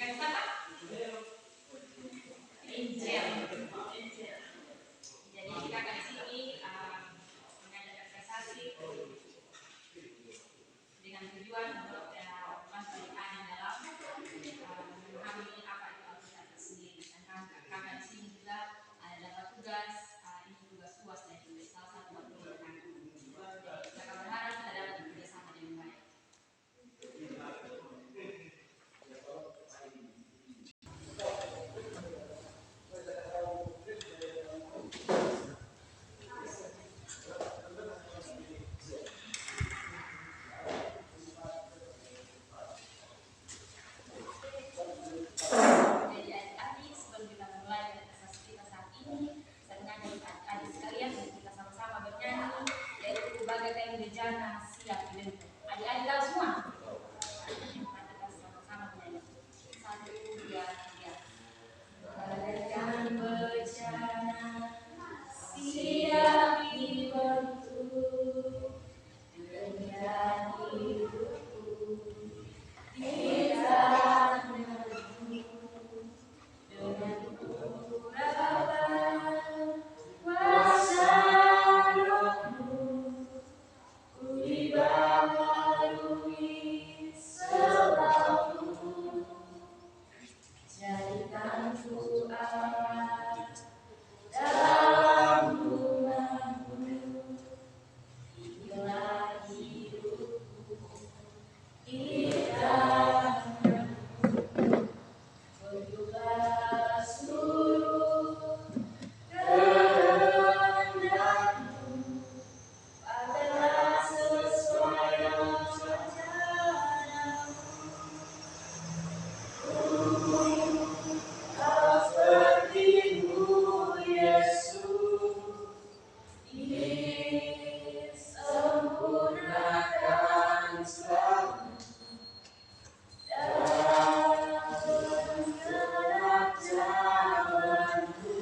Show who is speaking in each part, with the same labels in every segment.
Speaker 1: Dikasih kata Angel. Jadi kita akan di sini mengajarkan prestasi dengan tujuan untuk memfasilitasi dalam memahami apa itu Alkitab sendiri. Dan kakak di sini juga dapat tugas, ini tugas UAS dan juga salah satu waktu kakak. Kakak berharap kita dapat bekerjasama dengan baik. Adik-adik tahu semua? Kita sama-sama bernyanyi. 1, 2, 3. Bagaikan bencana siap dibentuk dengan hidupku kita meneguh dengan urapan kuasa Roh-Mu. Ku dibaharui sebabmu, jadikan ku alat dalam rumah-Mu. Inilah hidupku, kita meneguh, berdoa seluruh kehendakmu. Adalah sesuai dengan rencanamu. Kau seperti-Mu Yesus, disempurnakan selalu dalam genap jalanku.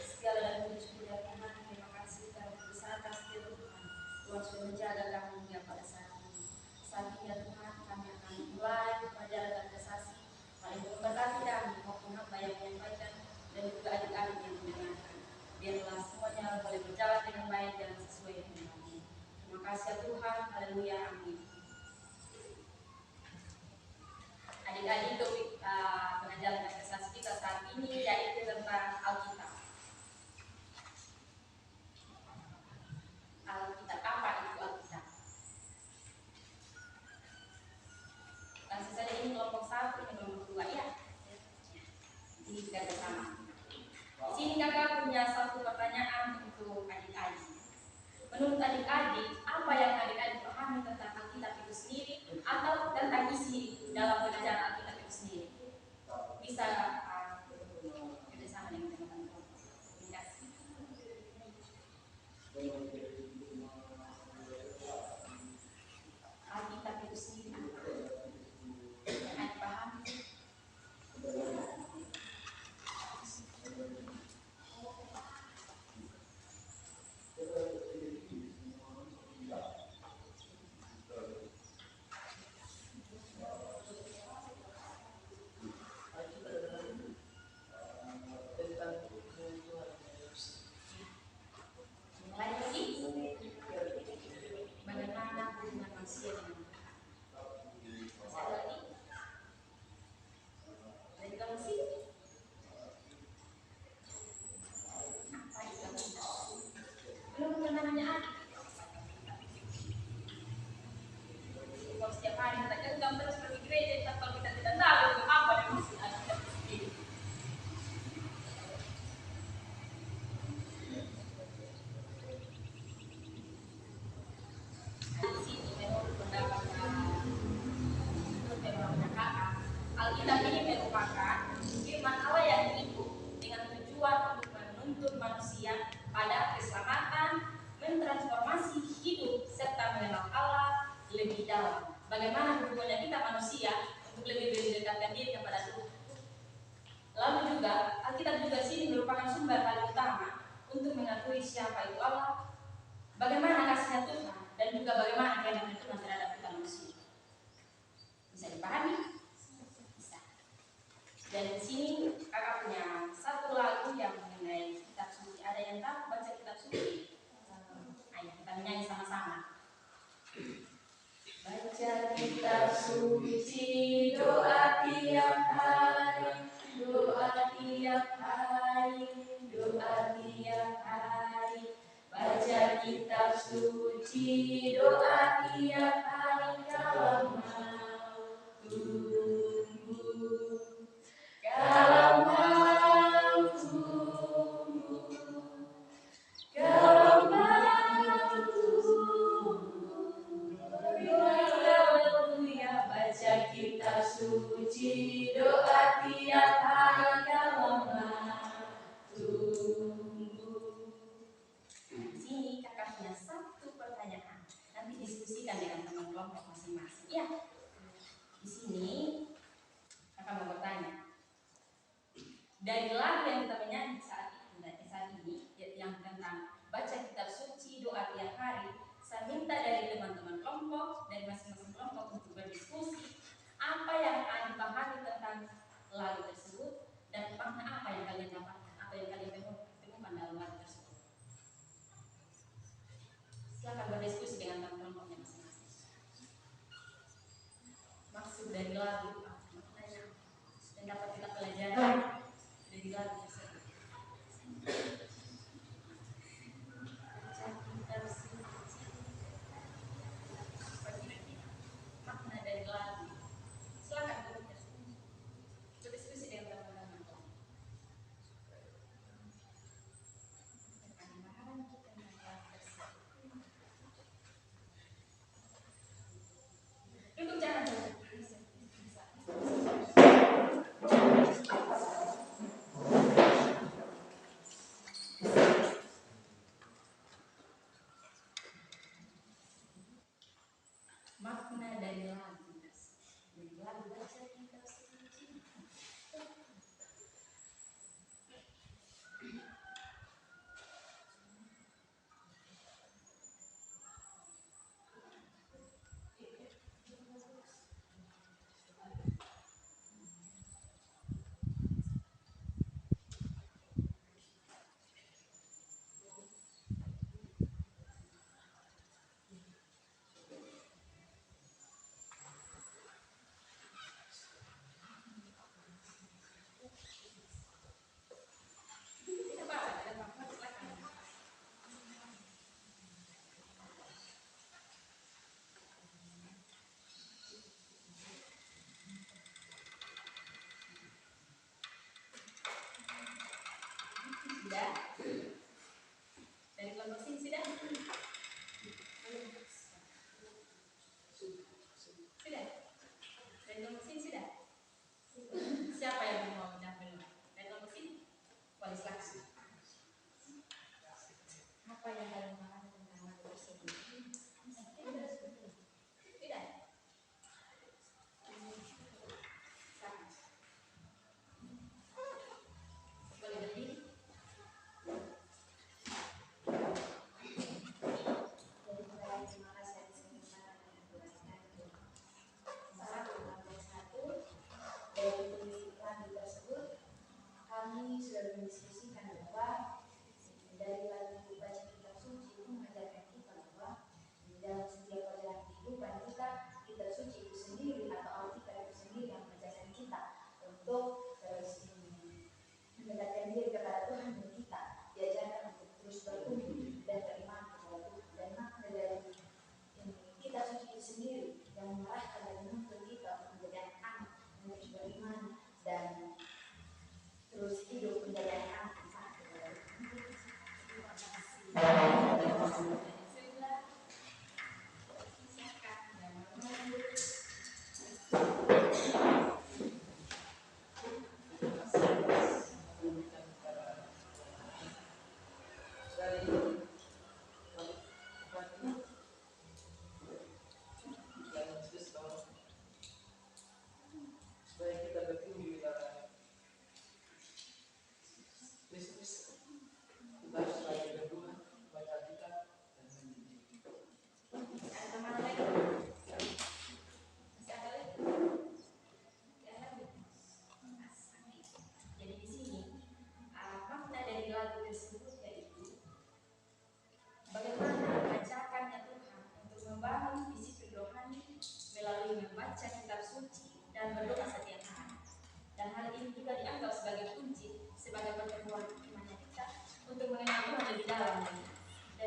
Speaker 1: Segala dan puji kepada Tuhan, terima kasih karena besar kasih Tuhan. Tuhan sudah menjaga kami hingga pada saat ini. Saat ini ya Tuhan, kami akan mulai menjalankan prestasi. Paling memberkati kami maupun hamba yang menyampaikan dan juga adik-adik yang mendengarkan. Biarlah semuanya boleh berjalan dengan baik dan sesuai dengan Tuhan. Terima kasih ya Tuhan, haleluya, amin. Adik-adik topik pengajaran prestasi kita saat ini yaitu tentang Alkitab. Alkitab, apa itu Alkitab? Langsung saja, ini kelompok 1, ini kelompok 2 ya. Ini kita bersama. Di sini kakak punya satu pertanyaan untuk adik-adik. Menurut adik-adik, apa yang adik-adik pahami tentang Alkitab itu sendiri atau tentang isi dalam pelajaran Alkitab itu sendiri? Bisa kerjasama dengan teman-teman. Terima kasih. Alkitab itu sendiri yang adik pahami. Bagaimana hubungan manusia dengan Tuhan? Masih ada lagi? Dari kamu sih? Apa itu Alkitab? Belum pernah nanya adik. Kalau setiap hari kita genggam terus pergi gereja, kalau kita tidak tahu itu apa yang maksud Alkitab itu. Alkitab ini merupakan firman Allah yang hidup dengan tujuan untuk menuntun manusia pada keselamatan, mentransformasi hidup serta mengenal Allah lebih dalam. Bagaimana hubungannya kita manusia untuk lebih mendekatkan diri kepada Tuhan. Lalu juga Alkitab juga sini merupakan sumber paling utama untuk mengakui siapa itu Allah, bagaimana kasihnya Tuhan, dan juga bagaimana kehendak Tuhan terhadap kita manusia. Bisa dipahami? Bisa. Dan di sini kakak punya satu lagu yang mengenai kitab suci. Ada yang tahu baca kitab suci? Ayo kita menyanyi sama-sama. Baca kitab suci, doa tiap hari, doa tiap hari, doa tiap hari. Baca kitab suci, doa tiap hari kalau mau tunggu. Kalau mau tunggu, kalau mau tunggu, haleluya. Baca kitab suci, doa tiap hari kalau mau tunggu. Di sini kakak punya satu pertanyaan, nanti diskusikan dengan teman-teman.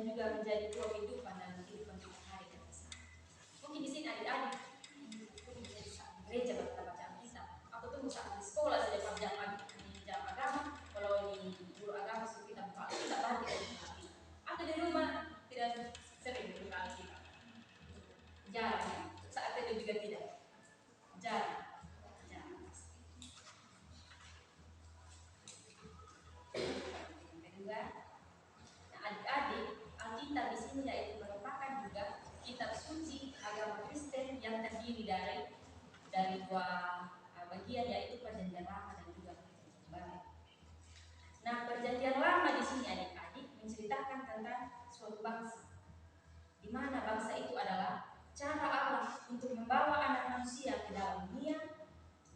Speaker 1: dan juga menjadi buah kehidupan dalam kehidupan kita hari ke depan. Mungkin di sini adik-adik gereja baca Alkitab. Aku tunggu saat di sekolah saja pas jam agama. Kalau ini guru agama suruh kita buka Alkitab, baca Alkitab. Atau di rumah tidak sering buka Alkitab. Jarang. Saat itu juga tidak. Jarang. Kedua, nah adik-adik, Alkitab di sini yaitu merupakan juga kitab suci agama Kristen yang terdiri dari dua bagian, yaitu Perjanjian Lama dan juga Perjanjian Baru. Nah, Perjanjian Lama di sini adik-adik menceritakan tentang suatu bangsa, di mana bangsa itu adalah cara Allah untuk membawa anak manusia ke dalam dunia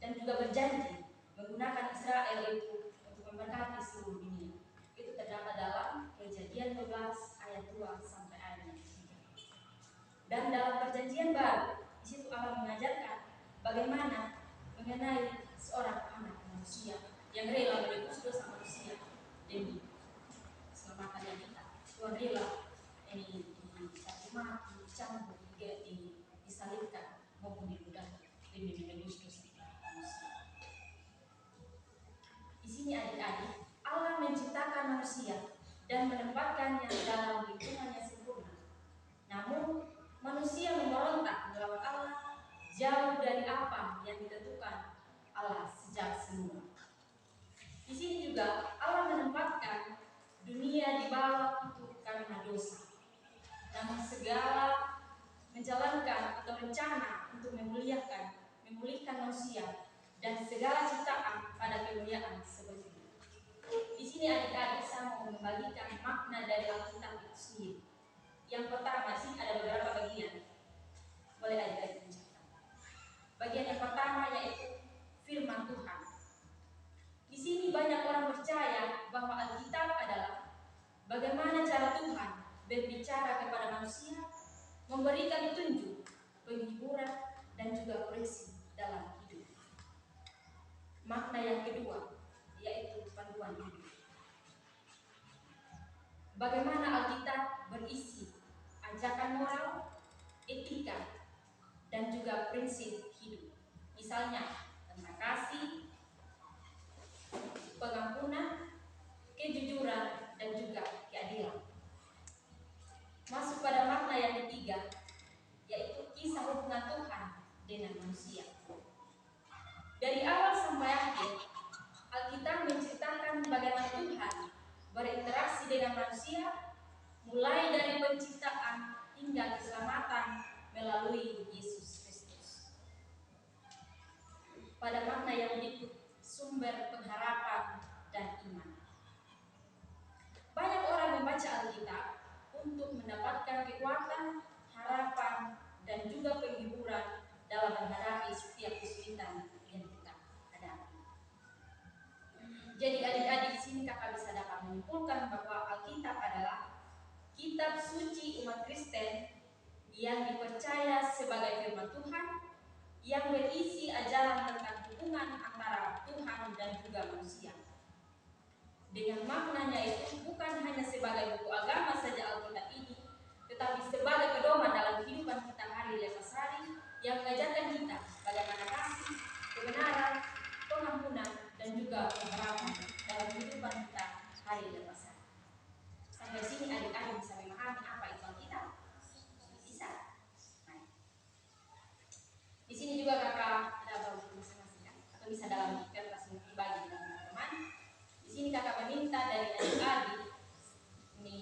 Speaker 1: dan juga berjanji menggunakan Israel itu untuk memberkati seluruh dunia. Itu terdapat dalam Kejadian 12 ayat 2 sampai ayat 3. Dan dalam Perjanjian Baru, di situ Allah mengajarkan bagaimana mengenai seorang anak manusia yang rela menebus dosa manusia demi keselamatan kita. Tuhan rela ini dicaci maki, dicambuk, disalibkan maupun dibunuh demi menebus dosa manusia. Di sini adik-adik, Allah menciptakan manusia dan menempatkannya dalam lingkungan yang sempurna. Namun manusia memberontak melawan Allah jauh dari apa yang ditentukan Allah sejak semula. Di sini juga Allah menempatkan dunia di bawah itu karena dosa. Namun segala menjalankan atau rencana untuk memulihkan manusia dan segala ciptaan pada kemuliaan seperti itu. Di sini adik-adik saya mau membagikan makna dari Alkitab itu sendiri. Yang pertama sih ada beberapa bagian. Boleh adik-adik mencatat. Bagian yang pertama yaitu firman Tuhan. Di sini banyak orang percaya bahwa Alkitab adalah bagaimana cara Tuhan berbicara kepada manusia, memberikan petunjuk, penghiburan, dan juga koreksi dalam hidup. Makna yang kedua yaitu panduan hidup. Bagaimana Alkitab berisi ajakan moral, etika, dan juga prinsip hidup. Misalnya tentang kasih, pengampunan, kejujuran, dan juga keadilan. Masuk pada makna yang ketiga, yaitu kisah hubungan Tuhan dengan manusia. Dari awal sampai akhir, Alkitab menceritakan bagaimana Tuhan berinteraksi dengan manusia, mulai dari penciptaan hingga keselamatan melalui Yesus Kristus. Pada makna yang berikut, sumber pengharapan dan iman. Banyak orang membaca Alkitab untuk mendapatkan kekuatan, harapan, dan juga penghiburan dalam menghadapi setiap kesulitan yang kita hadapi. Jadi adik-adik di sini kakak bisa dapat menyimpulkan bahwa Alkitab adalah kitab suci umat Kristen yang dipercaya sebagai firman Tuhan yang berisi ajaran tentang hubungan antara Tuhan dan juga manusia. Dengan maknanya itu bukan hanya sebagai buku agama saja Alkitab ini, tetapi sebagai pedoman dalam kehidupan kita hari lepas hari yang mengajarkan kita bagaimana kasih, kebenaran, pengampunan, dan juga pengharapan dalam kehidupan kita hari lepas hari. Sampai sini adik-adik bisa memahami apa itu Alkitab? Bisa. Nah. Di sini juga kakak ada bagi masing-masing kan? Atau bisa dalam kertas bagi dengan teman-teman. Di sini kakak meminta dari adik-adik ini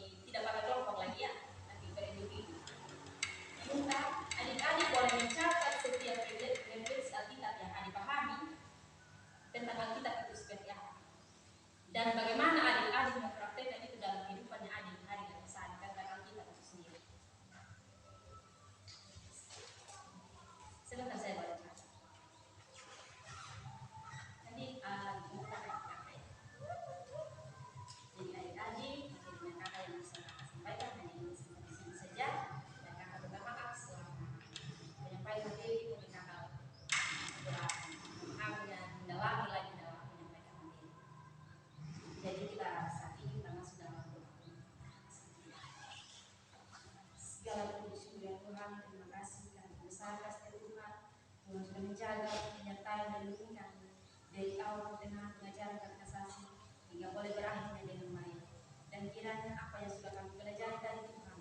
Speaker 1: Tuhan sudah menjaga, menyertai dan mendukung kami dari awal tengah pengajaran kami asasi hingga boleh berakhirnya dengan baik. Dan kiranya apa yang sudah kami pelajari dari Tuhan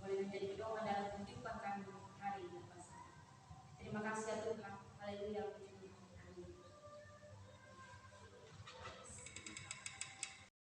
Speaker 1: boleh menjadi pedoman dalam kehidupan kami hari lepas hari. Terima kasih ya Tuhan. Haleluya.